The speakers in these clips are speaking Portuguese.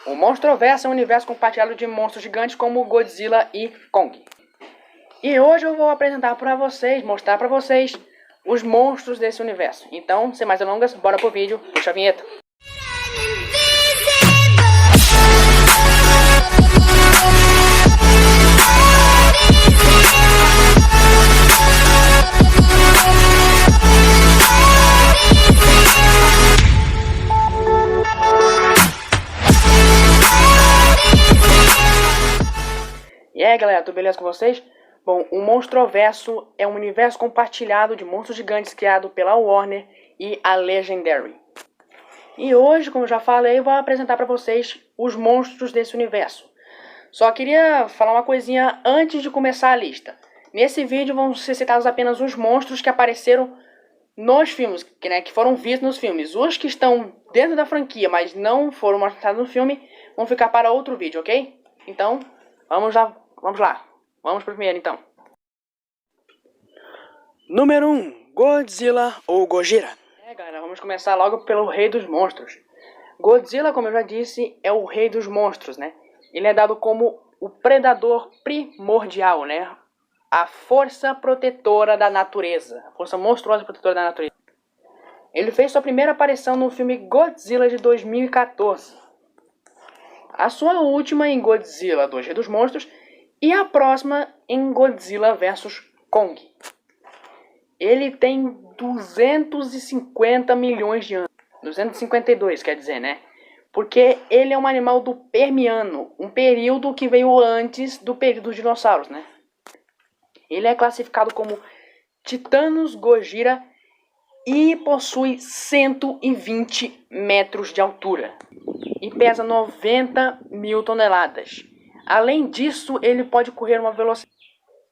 O Monstroverso é um universo compartilhado de monstros gigantes como Godzilla e Kong. E hoje eu vou apresentar para vocês, mostrar para vocês os monstros desse universo. Então, sem mais delongas, bora pro vídeo, puxa a vinheta. E aí galera, tudo beleza com vocês? Bom, o Monstroverso é um universo compartilhado de monstros gigantes criado pela Warner e a Legendary. E hoje, como eu já falei, eu vou apresentar para vocês os monstros desse universo. Só queria falar uma coisinha antes de começar a lista. Nesse vídeo vão ser citados apenas os monstros que apareceram nos filmes, que foram vistos nos filmes. Os que estão dentro da franquia, mas não foram mostrados no filme, vão ficar para outro vídeo, ok? Então, vamos lá. Vamos pro primeiro, então. Número 1. Godzilla ou Gojira. Galera, vamos começar logo pelo Rei dos Monstros. Godzilla, como eu já disse, é o Rei dos Monstros, né? Ele é dado como o predador primordial, né? A força protetora da natureza. A força monstruosa protetora da natureza. Ele fez sua primeira aparição no filme Godzilla de 2014. A sua última em Godzilla 2 Rei dos Monstros. E a próxima em Godzilla vs Kong. Ele tem 250 milhões de anos. 252, quer dizer, né? Porque ele é um animal do Permiano. Um período que veio antes do período dos dinossauros, né? Ele é classificado como Titanos Gojira e possui 120 metros de altura. E pesa 90 mil toneladas. Além disso, ele pode correr uma velocidade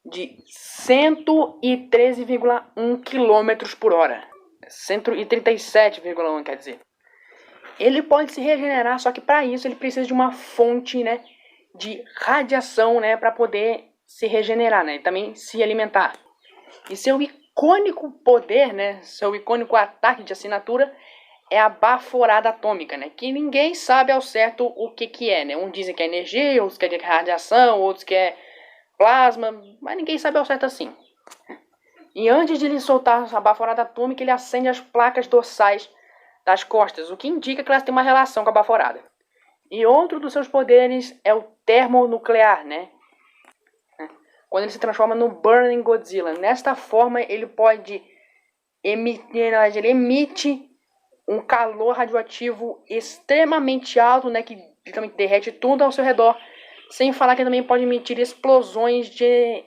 de 113,1 km por hora. 137,1 quer dizer. Ele pode se regenerar, só que para isso ele precisa de uma fonte, né, de radiação, né, para poder se regenerar, né, e também se alimentar. E seu icônico poder, né, seu icônico ataque de assinatura é a baforada atômica, né? Que ninguém sabe ao certo o que é, né? Uns dizem que é energia, outros que é radiação, outros que é plasma, mas ninguém sabe ao certo assim. E antes de ele soltar a baforada atômica, ele acende as placas dorsais das costas, o que indica que elas têm uma relação com a baforada. E outro dos seus poderes é o termonuclear, né? Quando ele se transforma no Burning Godzilla. Nesta forma, ele pode emite um calor radioativo extremamente alto, né, que literalmente derrete tudo ao seu redor, sem falar que também pode emitir explosões de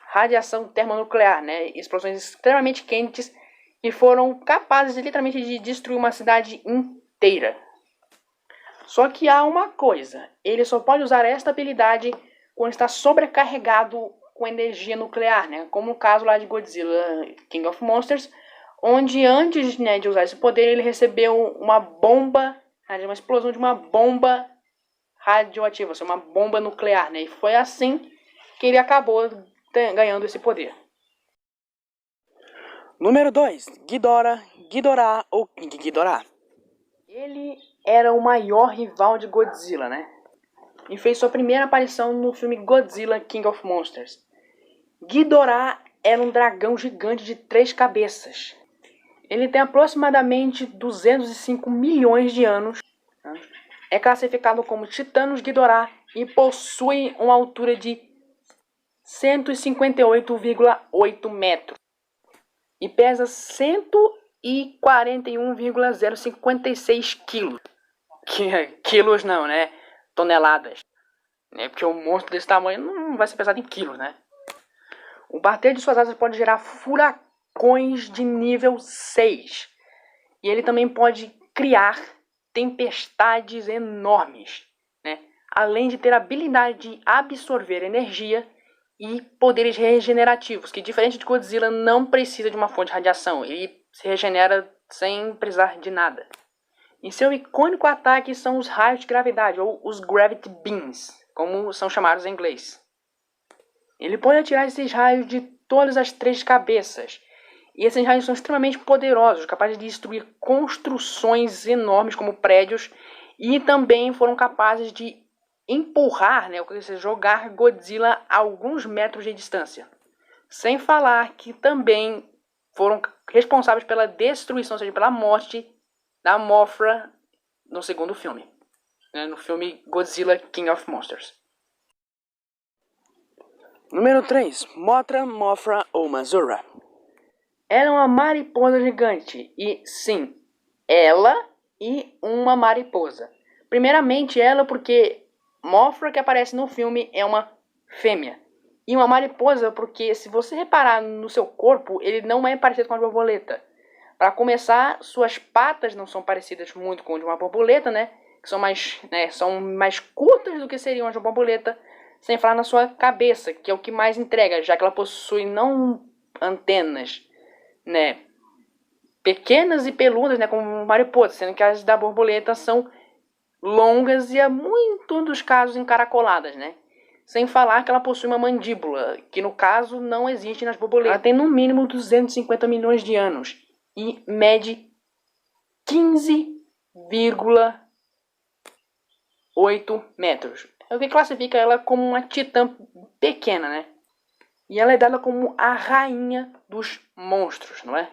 radiação termonuclear, né, explosões extremamente quentes que foram capazes de, literalmente de destruir uma cidade inteira. Só que há uma coisa, ele só pode usar esta habilidade quando está sobrecarregado com energia nuclear, né, como no caso lá de Godzilla King of Monsters, onde antes, né, de usar esse poder, ele recebeu uma bomba, uma explosão de uma bomba radioativa, uma bomba nuclear, né? E foi assim que ele acabou ganhando esse poder. Número 2. Ghidorah ou King Ghidorah. Ele era o maior rival de Godzilla, né? E fez sua primeira aparição no filme Godzilla King of Monsters. Ghidorah era um dragão gigante de 3 cabeças. Ele tem aproximadamente 205 milhões de anos. É classificado como Titanos Ghidorah e possui uma altura de 158,8 metros. E pesa 141,056 quilos. Quilos não, né? Toneladas. Porque um monstro desse tamanho não vai ser pesado em quilos, né? O bater de suas asas pode gerar furacões de nível 6. E ele também pode criar tempestades enormes, né? Além de ter a habilidade de absorver energia e poderes regenerativos, que diferente de Godzilla não precisa de uma fonte de radiação. Ele se regenera sem precisar de nada. E seu icônico ataque são os raios de gravidade, ou os Gravity Beams, como são chamados em inglês. Ele pode atirar esses raios de todas as 3 cabeças. E esses raios são extremamente poderosos, capazes de destruir construções enormes como prédios, e também foram capazes de empurrar, né, ou seja, jogar Godzilla a alguns metros de distância. Sem falar que também foram responsáveis pela destruição, ou seja, pela morte da Mothra no segundo filme, né, no filme Godzilla King of Monsters. Número 3. Mothra, Mothra ou Mazura. Ela é uma mariposa gigante. E sim, ela e uma mariposa. Primeiramente ela porque Mothra que aparece no filme é uma fêmea. E uma mariposa porque se você reparar no seu corpo, ele não é parecido com a borboleta. Para começar, suas patas não são parecidas muito com a de uma borboleta, né? Que são mais curtas do que seriam as de uma borboleta. Sem falar na sua cabeça, que é o que mais entrega, já que ela possui não antenas, né, pequenas e peludas, né, como mariposa, sendo que as da borboleta são longas e, em muitos dos casos, encaracoladas, né? Sem falar que ela possui uma mandíbula, que no caso não existe nas borboletas. Ela tem no mínimo 250 milhões de anos e mede 15,8 metros. É o que classifica ela como uma titã pequena, né? E ela é dada como a rainha dos monstros, não é?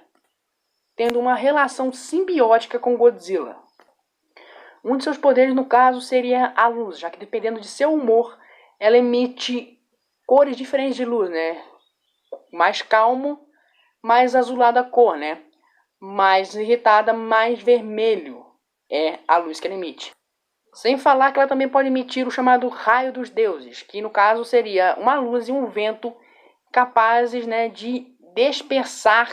Tendo uma relação simbiótica com Godzilla. Um de seus poderes, no caso, seria a luz, já que dependendo de seu humor, ela emite cores diferentes de luz, né? Mais calmo, mais azulada a cor, né? Mais irritada, mais vermelho é a luz que ela emite. Sem falar que ela também pode emitir o chamado raio dos deuses, que no caso seria uma luz e um vento capazes, né, de dispersar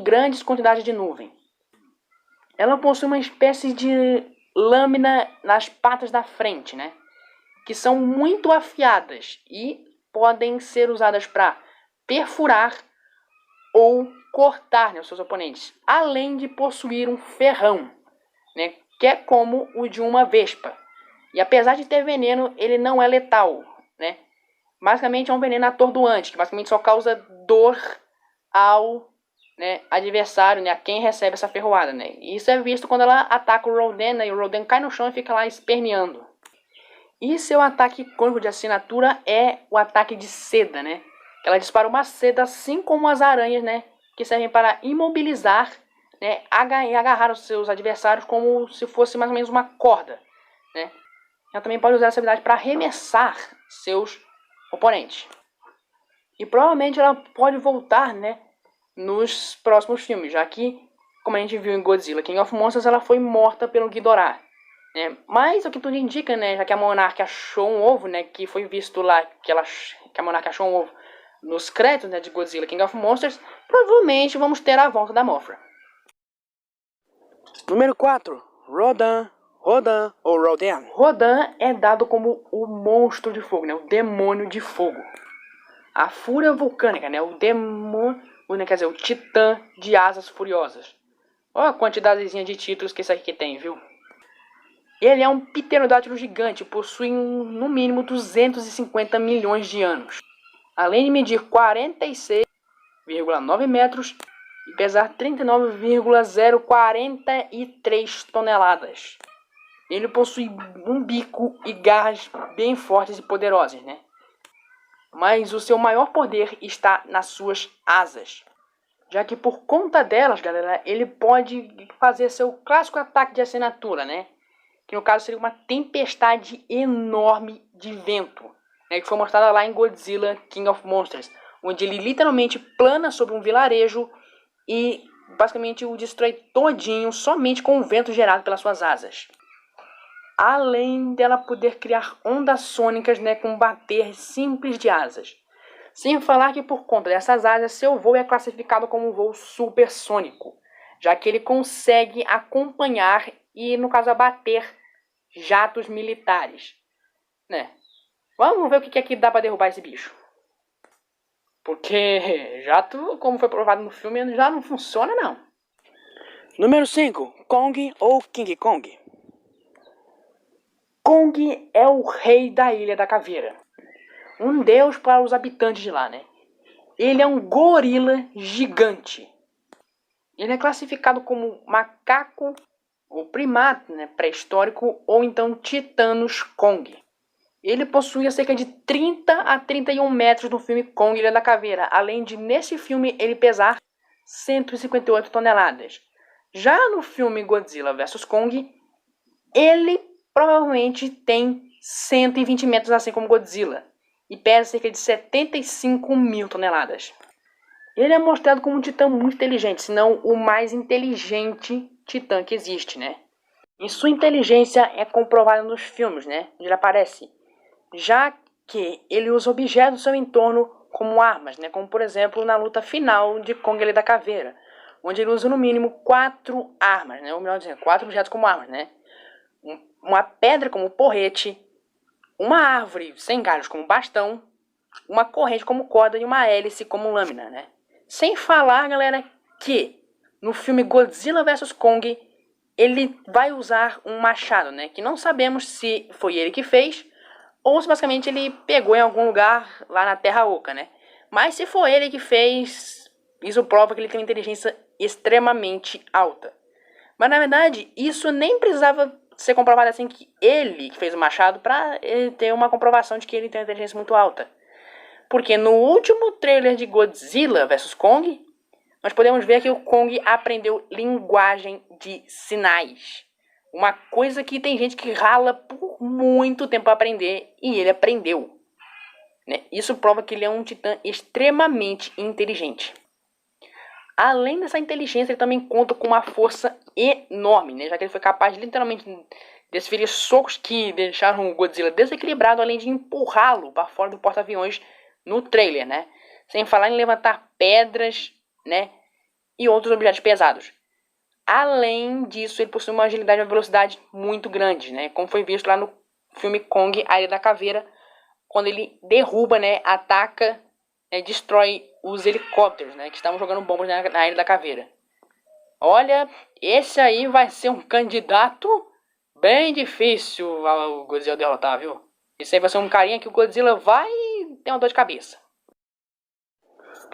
grandes quantidades de nuvem. Ela possui uma espécie de lâmina nas patas da frente, né, que são muito afiadas e podem ser usadas para perfurar ou cortar, né, os seus oponentes, além de possuir um ferrão, né, que é como o de uma vespa. E apesar de ter veneno, ele não é letal, né? Basicamente é um veneno atordoante, que basicamente só causa dor ao, né, adversário, né, a quem recebe essa ferroada, né? E isso é visto quando ela ataca o Rodan, né, e o Rodan cai no chão e fica lá esperneando. E seu ataque icônico de assinatura é o ataque de seda, né? Ela dispara uma seda assim como as aranhas, né, que servem para imobilizar, né, e agarrar os seus adversários como se fosse mais ou menos uma corda, né? Ela também pode usar essa habilidade para arremessar seus oponentes. E provavelmente ela pode voltar, né, nos próximos filmes, já que, como a gente viu em Godzilla King of Monsters, ela foi morta pelo Ghidorah, né? Mas o que tudo indica, né, já que a Monarca achou um ovo, né, que foi visto lá que a Monarca achou um ovo nos créditos, né, de Godzilla King of Monsters, provavelmente vamos ter a volta da Mothra. Número 4. Rodan ou Rodan. Rodan é dado como o monstro de fogo, né, o demônio de fogo. A fúria vulcânica, né, o demônio, quer dizer, o titã de asas furiosas. Olha a quantidadezinha de títulos que esse aqui tem, viu? Ele é um pterodátilo gigante, possui no mínimo 250 milhões de anos. Além de medir 46,9 metros e pesar 39,043 toneladas. Ele possui um bico e garras bem fortes e poderosas, né? Mas o seu maior poder está nas suas asas. Já que por conta delas, galera, ele pode fazer seu clássico ataque de assinatura, né? Que no caso seria uma tempestade enorme de vento, né? Que foi mostrada lá em Godzilla King of Monsters, onde ele literalmente plana sobre um vilarejo e basicamente o destrói todinho somente com o vento gerado pelas suas asas. Além dela poder criar ondas sônicas, né, com bater simples de asas. Sem falar que por conta dessas asas, seu voo é classificado como um voo supersônico, já que ele consegue acompanhar e, no caso, abater jatos militares, né? Vamos ver o que é que dá para derrubar esse bicho. Porque jato, como foi provado no filme, já não funciona, não. Número 5. Kong ou King Kong. Kong é o rei da Ilha da Caveira. Um deus para os habitantes de lá, né? Ele é um gorila gigante. Ele é classificado como macaco ou primata, né, pré-histórico, ou então Titanos Kong. Ele possuía cerca de 30 a 31 metros no filme Kong, Ilha da Caveira, além de, nesse filme, ele pesar 158 toneladas. Já no filme Godzilla vs Kong, ele provavelmente tem 120 metros, assim como Godzilla, e pesa cerca de 75 mil toneladas. Ele é mostrado como um titã muito inteligente, se não o mais inteligente titã que existe, né? E sua inteligência é comprovada nos filmes, né? Onde ele aparece. Já que ele usa objetos do seu entorno como armas, né? Como, por exemplo, na luta final de Kong Ilha da Caveira, onde ele usa no mínimo 4 armas, né? Ou melhor dizendo, 4 objetos como armas, né? Uma pedra como porrete, uma árvore sem galhos como bastão, uma corrente como corda e uma hélice como lâmina, né? Sem falar, galera, que no filme Godzilla vs Kong, ele vai usar um machado, né? Que não sabemos se foi ele que fez ou se basicamente ele pegou em algum lugar lá na Terra Oca, né? Mas se for ele que fez, isso prova que ele tem uma inteligência extremamente alta. Mas na verdade, isso nem precisava ser comprovado assim que ele que fez o machado para ele ter uma comprovação de que ele tem uma inteligência muito alta. Porque no último trailer de Godzilla vs Kong, nós podemos ver que o Kong aprendeu linguagem de sinais. Uma coisa que tem gente que rala por muito tempo para aprender e ele aprendeu. Né? Isso prova que ele é um titã extremamente inteligente. Além dessa inteligência, ele também conta com uma força enorme, né? Já que ele foi capaz de literalmente desferir socos que deixaram o Godzilla desequilibrado, além de empurrá-lo para fora do porta-aviões no trailer, né? Sem falar em levantar pedras, né? E outros objetos pesados. Além disso, ele possui uma agilidade e uma velocidade muito grandes, né? Como foi visto lá no filme Kong, a Ilha da Caveira, quando ele derruba, né? Ataca, né, destrói os helicópteros, né? Que estavam jogando bombas na Ilha da Caveira. Olha, esse aí vai ser um candidato bem difícil ao Godzilla derrotar, viu? Esse aí vai ser um carinha que o Godzilla vai ter uma dor de cabeça.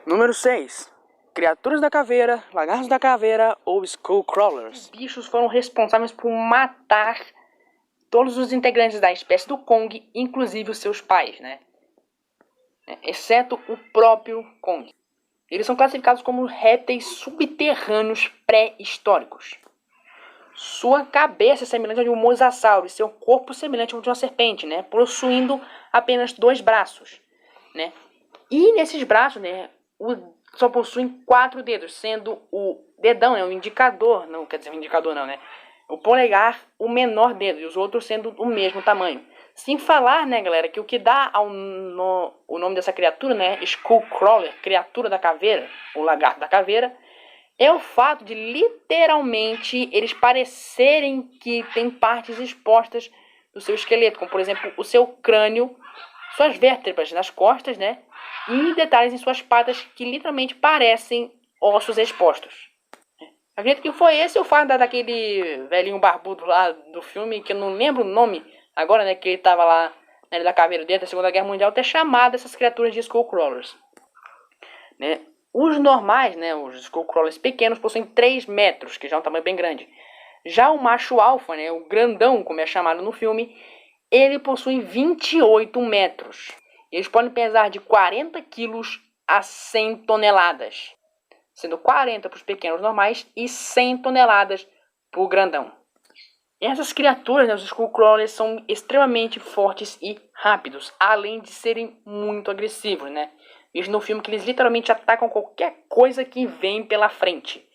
Número 6. Criaturas da caveira, lagartos da caveira ou Skullcrawlers. Os bichos foram responsáveis por matar todos os integrantes da espécie do Kong, inclusive os seus pais, né? Exceto o próprio Kong. Eles são classificados como répteis subterrâneos pré-históricos. Sua cabeça é semelhante ao de um mosasauro e seu corpo semelhante ao de uma serpente, né? Possuindo apenas 2 braços, né? E nesses braços, né, só possuem 4 dedos, sendo o dedão, né, o indicador, não quer dizer o indicador não, né? O polegar, o menor dedo, e os outros sendo do mesmo tamanho. Sem falar, né, galera, que o que dá o nome dessa criatura, né, Skullcrawler, criatura da caveira, ou lagarto da caveira, é o fato de literalmente eles parecerem que tem partes expostas do seu esqueleto, como por exemplo o seu crânio, suas vértebras nas costas, né, e detalhes em suas patas que literalmente parecem ossos expostos. Acredito que foi esse o fato daquele velhinho barbudo lá do filme, que eu não lembro o nome agora, né, que ele tava lá na Ilha da Caveira dentro da Segunda Guerra Mundial, ter chamado essas criaturas de Skullcrawlers. Né? Os normais, né, os Skullcrawlers pequenos, possuem 3 metros, que já é um tamanho bem grande. Já o macho alfa, né, o grandão, como é chamado no filme, ele possui 28 metros. Eles podem pesar de 40 quilos a 100 toneladas. Sendo 40 para os pequenos normais e 100 toneladas para o grandão. Essas criaturas, né, os Skullcrawlers, são extremamente fortes e rápidos, além de serem muito agressivos, né? Vejo no filme que eles literalmente atacam qualquer coisa que vem pela frente,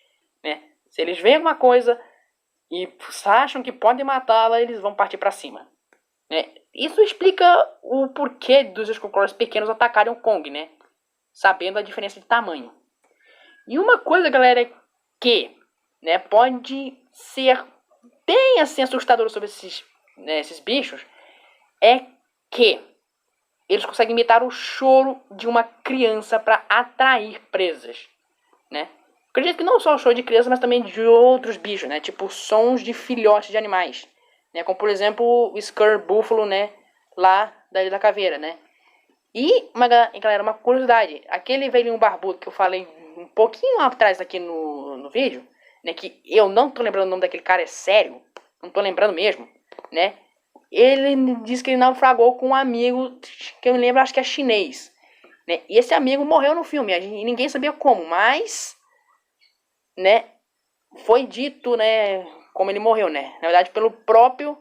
né? Se eles veem alguma coisa e acham que podem matá-la, eles vão partir para cima, né? Isso explica o porquê dos Skullcrawlers pequenos atacarem o Kong, né? Sabendo a diferença de tamanho. E uma coisa, galera, que, né, pode ser bem assim assustadora sobre esses bichos é que eles conseguem imitar o choro de uma criança para atrair presas, né? Acredito que não só o choro de criança, mas também de outros bichos, né? Tipo sons de filhotes de animais, né? Como por exemplo o Scar Buffalo, né? Lá da Ilha da Caveira, né? E, galera, uma curiosidade. Aquele velhinho barbudo que eu falei um pouquinho atrás aqui no vídeo, né? Que eu não tô lembrando o nome daquele cara, é sério. Não tô lembrando mesmo, né? Ele disse que ele naufragou com um amigo que eu me lembro, acho que é chinês. Né? E esse amigo morreu no filme. E ninguém sabia como, mas... né? Foi dito, né? Como ele morreu, né? Na verdade, pelo próprio...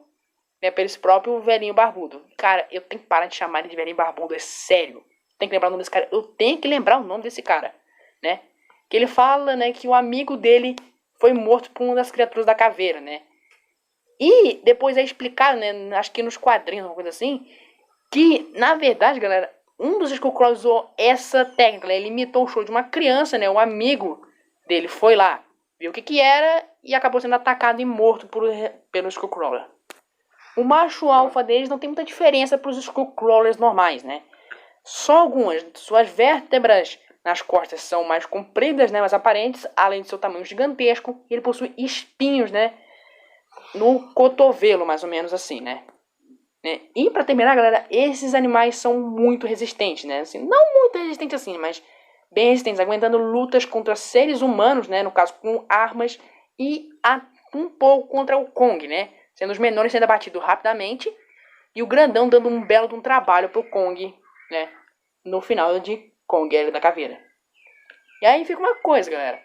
né, pelo esse próprio velhinho barbudo. Cara, eu tenho que parar de chamar ele de velhinho barbudo, é sério. Tem que lembrar o nome desse cara. Eu tenho que lembrar o nome desse cara, né? Que ele fala, né, que o amigo dele foi morto por uma das criaturas da caveira, né? E depois é explicado, né, acho que nos quadrinhos, uma coisa assim, que, na verdade, galera, um dos Skullcrawlers usou essa técnica, né? Ele imitou o show de uma criança, né? Um amigo dele foi lá, viu o que era e acabou sendo atacado e morto pelo Skullcrawler. O macho alfa deles não tem muita diferença para os Skullcrawlers normais, né? Só algumas. Suas vértebras nas costas são mais compridas, né, mais aparentes, além de seu tamanho gigantesco. Ele possui espinhos, né, no cotovelo, mais ou menos assim, né? E para terminar, galera, esses animais são muito resistentes, né? Assim, não muito resistentes assim, mas bem resistentes, aguentando lutas contra seres humanos, né? No caso, com armas e um pouco contra o Kong, né? Sendo os menores sendo abatidos rapidamente e o grandão dando um belo de um trabalho pro Kong, né? No final de Kong, Era da Caveira. E aí fica uma coisa, galera.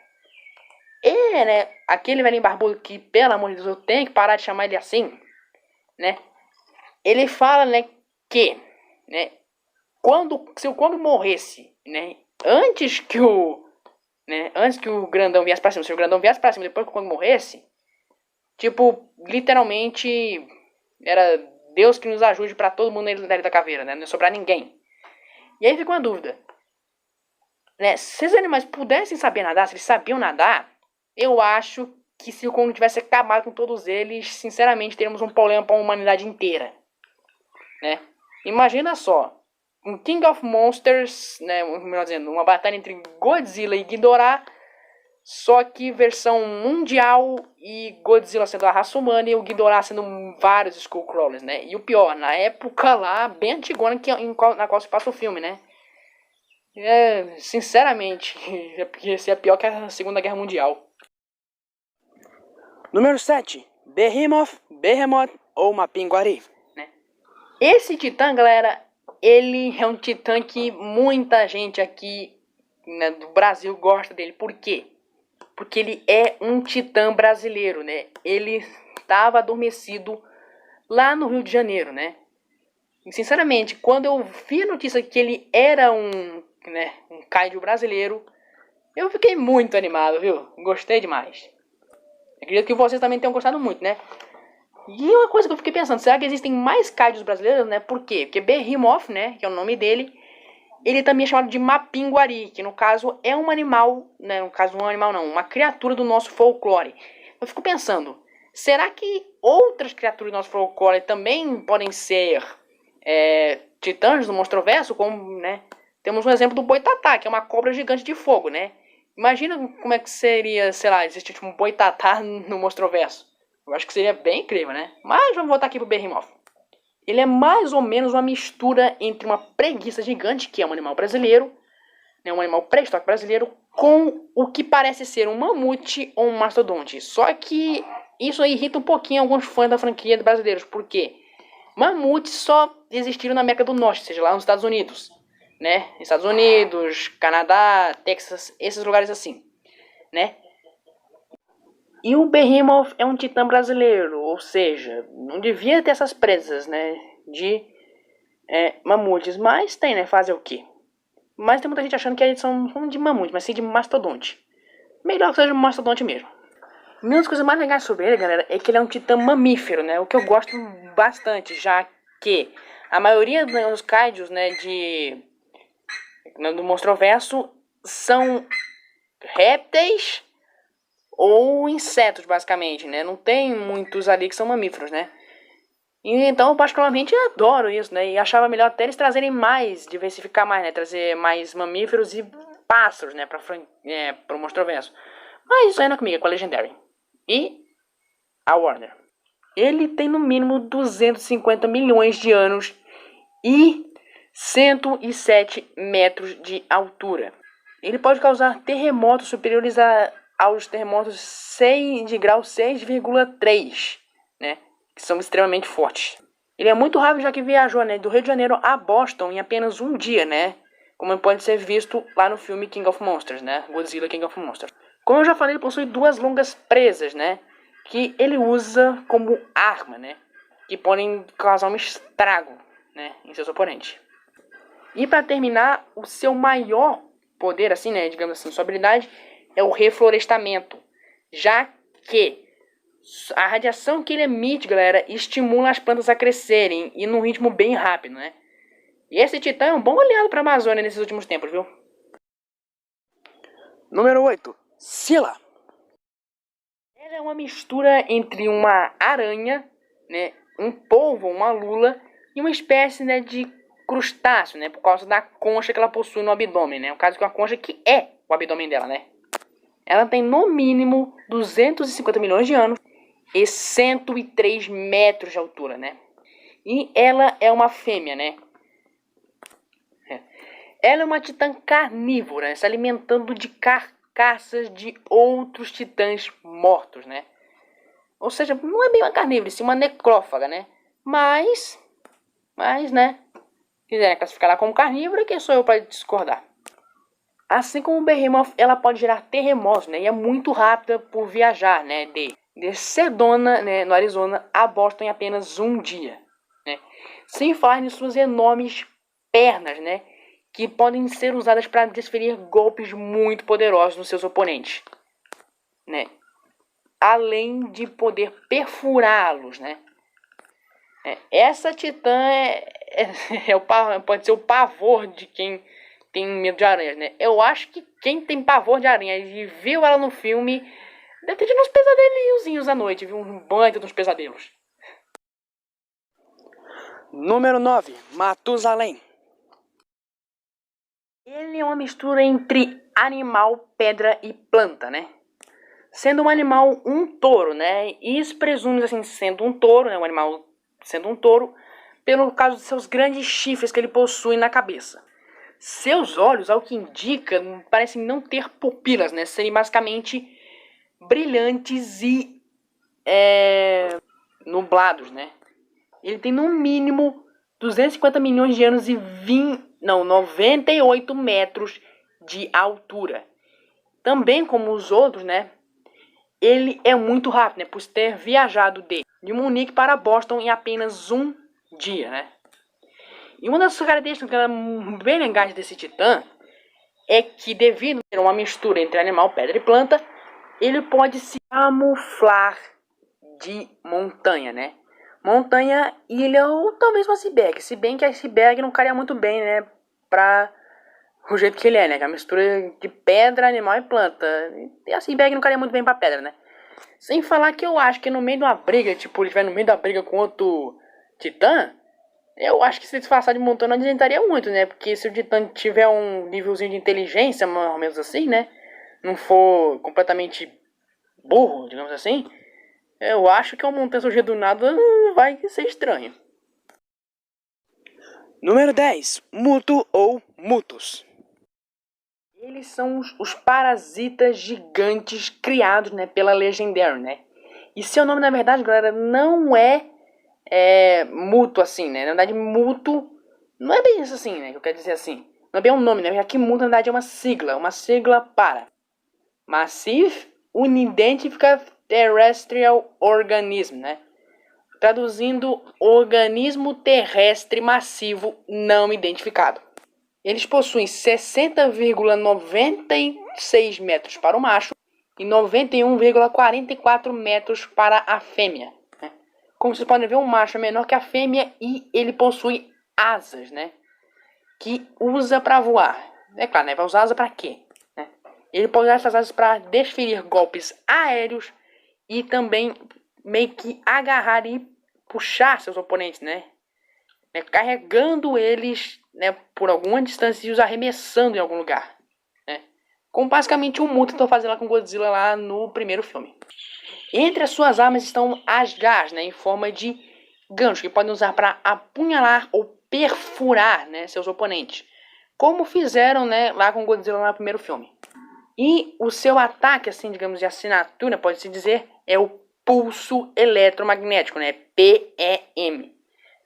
Né? Aquele velhinho barbudo que, pelo amor de Deus, eu tenho que parar de chamar ele assim, né? Ele fala, né, que, né, se o Kong morresse, né, antes que o grandão viesse pra cima, se o grandão viesse pra cima depois que o Kong morresse, tipo, literalmente, era Deus que nos ajude pra todo mundo na Ilha da Caveira, né, não ia sobrar ninguém. E aí fica uma dúvida, né, se os animais pudessem saber nadar, se eles sabiam nadar, eu acho que se o Kong tivesse acabado com todos eles, sinceramente, teríamos um problema pra humanidade inteira. Né? Imagina só, um King of Monsters, né, melhor dizendo, uma batalha entre Godzilla e Ghidorah, só que versão mundial e Godzilla sendo a raça humana e o Ghidorah sendo vários Skullcrawlers, né? E o pior, na época lá, bem antigona na qual se passa o filme, né? Sinceramente, esse é pior que a Segunda Guerra Mundial. Número 7. Behemoth ou Mapinguari. Esse titã, galera, ele é um titã que muita gente aqui, né, do Brasil gosta dele. Por quê? Porque ele é um titã brasileiro, né? Ele estava adormecido lá no Rio de Janeiro, né? E, sinceramente, quando eu vi a notícia que ele era um kaiju brasileiro, eu fiquei muito animado, viu? Gostei demais. Acredito que vocês também tenham gostado muito, né? E uma coisa que eu fiquei pensando, será que existem mais kaijus brasileiros, né? Por quê? Porque Behemoth, né, que é o nome dele, ele também é chamado de Mapinguari, que no caso é um animal, né, no caso um animal não, uma criatura do nosso folclore. Eu fico pensando, será que outras criaturas do nosso folclore também podem ser titãs do Monstroverso, como, né, temos um exemplo do Boitatá, que é uma cobra gigante de fogo, né? Imagina como é que seria, sei lá, existir tipo, um Boitatá no Monstroverso. Eu acho que seria bem incrível, né? Mas vamos voltar aqui pro Behemoth. Ele é mais ou menos uma mistura entre uma preguiça gigante, que é um animal brasileiro, né, um animal pré-histórico brasileiro, com o que parece ser um mamute ou um mastodonte. Só que isso aí irrita um pouquinho alguns fãs da franquia brasileiros. Por quê? Mamutes só existiram na América do Norte, ou seja, lá nos Estados Unidos. Né? Estados Unidos, Canadá, Texas, esses lugares assim. Né? E o Behemoth é um titã brasileiro, ou seja, não devia ter essas presas, né, de mamutes, mas tem, né, fazer o quê? Mas tem muita gente achando que eles são de mamute, mas sim de mastodonte. Melhor que seja um mastodonte mesmo. Uma das coisas mais legais sobre ele, galera, é que ele é um titã mamífero, né, o que eu gosto bastante, já que a maioria dos kaijus, né, do Monstroverso são répteis ou insetos, basicamente, né? Não tem muitos ali que são mamíferos, né? E então, eu particularmente adoro isso, né? E achava melhor até eles trazerem mais, diversificar mais, né? Trazer mais mamíferos e pássaros, né? Pro Monstroverso. Mas isso aí não é comigo, é com a Legendary. E a Warner. Ele tem no mínimo 250 milhões de anos e 107 metros de altura. Ele pode causar terremotos superiores aos terremotos de grau 6,3, né? Que são extremamente fortes. Ele é muito rápido, já que viajou, né, do Rio de Janeiro a Boston em apenas um dia, né? Como pode ser visto lá no filme King of Monsters, né? Godzilla King of Monsters. Como eu já falei, ele possui duas longas presas, né? Que ele usa como arma, né? Que podem causar um estrago, né, em seus oponentes. E para terminar, o seu maior poder, assim, né, digamos assim, sua habilidade é o reflorestamento, já que a radiação que ele emite, galera, estimula as plantas a crescerem e num ritmo bem rápido, né? E esse titã é um bom aliado para a Amazônia nesses últimos tempos, viu? Número 8. Scylla. Ela é uma mistura entre uma aranha, né, um polvo, uma lula e uma espécie, né, de crustáceo, né, por causa da concha que ela possui no abdômen, né? No caso que é uma concha que é o abdômen dela, né? Ela tem no mínimo 250 milhões de anos e 103 metros de altura, né? E ela é uma fêmea, né? Ela é uma titã carnívora, né, se alimentando de carcaças de outros titãs mortos, né? Ou seja, não é bem uma carnívora, sim uma necrófaga, né? Mas, né? Se quiserem classificar ela como carnívora, quem sou eu para discordar? Assim como o Behemoth, ela pode gerar terremotos, né? E é muito rápida por viajar, né? De Sedona, né, no Arizona, a Boston em apenas um dia, né? Sem falar em suas enormes pernas, né? Que podem ser usadas para desferir golpes muito poderosos nos seus oponentes, né? Além de poder perfurá-los, né? Essa titã pode ser o pavor de quem tem medo de aranhas, né? Eu acho que quem tem pavor de aranhas e viu ela no filme deve ter tido uns pesadelinhozinhos à noite, viu? Um banho de uns pesadelos. Número 9. Matusalém. Ele é uma mistura entre animal, pedra e planta, né? Sendo um animal um touro, né? E isso presume, assim, sendo um touro, né? Um animal sendo um touro, pelo caso de seus grandes chifres que ele possui na cabeça. Seus olhos, ao que indica, parecem não ter pupilas, né? Serem basicamente brilhantes e nublados, né? Ele tem no mínimo 250 milhões de anos e 98 metros de altura. Também como os outros, né? Ele é muito rápido, né? Por ter viajado de Munique para Boston em apenas um dia, né? E uma das características bem legais desse titã é que, devido a ser uma mistura entre animal, pedra e planta, ele pode se camuflar de montanha, né? Montanha, ilha ou talvez uma iceberg. Se bem que a iceberg não caria muito bem, né? Pra o jeito que ele é, né? Que é uma mistura de pedra, animal e planta. E a iceberg não caria muito bem pra pedra, né? Sem falar que eu acho que no meio de uma briga, tipo, ele estiver no meio da briga com outro titã, eu acho que se disfarçar de montanha não adiantaria muito, né? Porque se o titã tiver um nívelzinho de inteligência, mais ou menos assim, né? Não for completamente burro, digamos assim, eu acho que uma montanha surgir do nada vai ser estranho. Número 10. Muto ou Mutos. Eles são os parasitas gigantes criados, né, pela Legendary, né? E seu nome, na verdade, galera, não é Muto assim, né? Na verdade, Muto não é bem isso assim, né? Que eu quero dizer assim. Não é bem um nome, né? Aqui Muto, na verdade, é uma sigla para Massive Unidentified Terrestrial Organism, né? Traduzindo, organismo terrestre massivo não identificado. Eles possuem 60,96 metros para o macho e 91,44 metros para a fêmea. Né? Como vocês podem ver, o macho é menor que a fêmea e ele possui asas, né? Que usa para voar. É claro, né? Vai usar asa para quê? Né? Ele pode usar essas asas para desferir golpes aéreos e também meio que agarrar e puxar seus oponentes, né? Carregando eles, né, por alguma distância e os arremessando em algum lugar, né? Como basicamente o Muto tentou fazer lá com Godzilla lá no primeiro filme. Entre as suas armas estão as garras, né, em forma de gancho, que podem usar para apunhalar ou perfurar, né, seus oponentes, como fizeram, né, lá com Godzilla lá no primeiro filme. E o seu ataque, assim, digamos, de assinatura, pode-se dizer, é o pulso eletromagnético, né, PEM,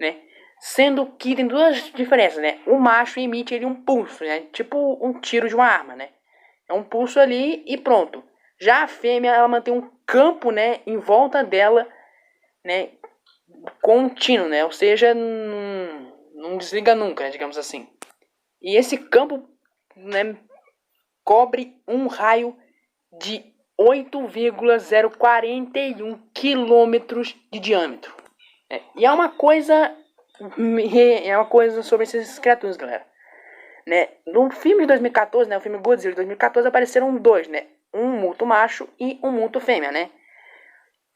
né, sendo que tem duas diferenças, né, o macho emite ele um pulso, né, tipo um tiro de uma arma, né, é um pulso ali e pronto. Já a fêmea, ela mantém um campo, né, em volta dela, né, contínuo, né, ou seja, não desliga nunca, né, digamos assim. E esse campo, né, cobre um raio de 8,041 quilômetros de diâmetro. E é uma coisa sobre essas criaturas, galera. Né? No filme de 2014, né, o filme Godzilla de 2014, apareceram dois, né? Um muto macho e um muto fêmea, né?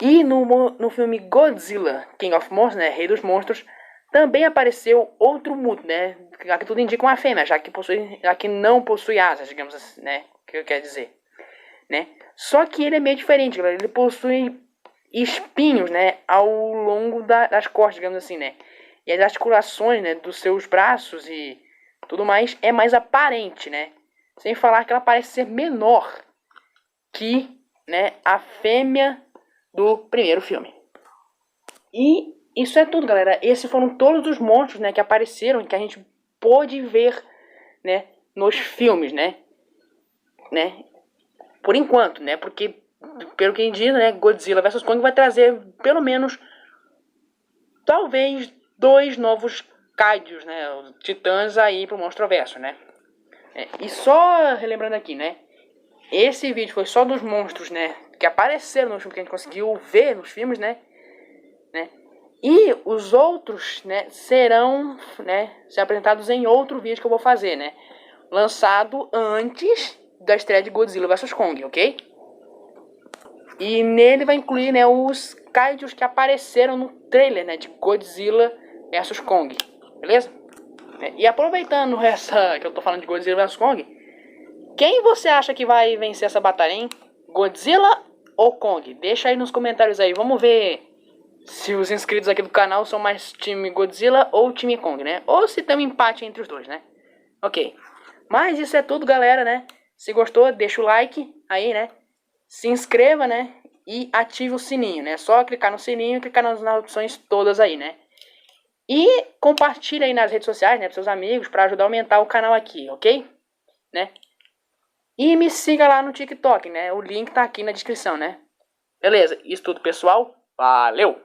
E no filme Godzilla, King of Monsters, né, Rei dos Monstros, também apareceu outro muto, né? Aqui tudo indica uma fêmea, já que não possui asas, digamos assim, né? O que eu quero dizer, né? Só que ele é meio diferente, galera. Ele possui espinhos, né, ao longo das costas, digamos assim, né? E as articulações, né, dos seus braços e tudo mais é mais aparente, né? Sem falar que ela parece ser menor que, né, a fêmea do primeiro filme. E isso é tudo, galera. Esses foram todos os monstros, né, que apareceram e que a gente pôde ver, né, nos filmes, né? Por enquanto, né? Porque, pelo que diz, né, Godzilla vs Kong vai trazer pelo menos, talvez, 2 novos kaijus, né, titãs aí pro Monstroverso, né? E só relembrando aqui, né? Esse vídeo foi só dos monstros, né, que apareceram nos filmes que a gente conseguiu ver nos filmes, né? E os outros, né, serão, né, ser apresentados em outro vídeo que eu vou fazer, né? Lançado antes da estreia de Godzilla vs Kong, ok? E nele vai incluir, né, os kaijus que apareceram no trailer, né, de Godzilla vs Kong, beleza? E aproveitando essa que eu tô falando de Godzilla vs Kong, quem você acha que vai vencer essa batalha, hein? Godzilla ou Kong? Deixa aí nos comentários aí, vamos ver se os inscritos aqui do canal são mais time Godzilla ou time Kong, né? Ou se tem um empate entre os dois, né? Ok. Mas isso é tudo, galera, né? Se gostou, deixa o like aí, né? Se inscreva, né? E ative o sininho, né? Só clicar no sininho e clicar nas opções todas aí, né? E compartilha aí nas redes sociais, né? Para seus amigos, para ajudar a aumentar o canal aqui, ok? Né? E me siga lá no TikTok, né? O link tá aqui na descrição, né? Beleza, isso tudo, pessoal. Valeu!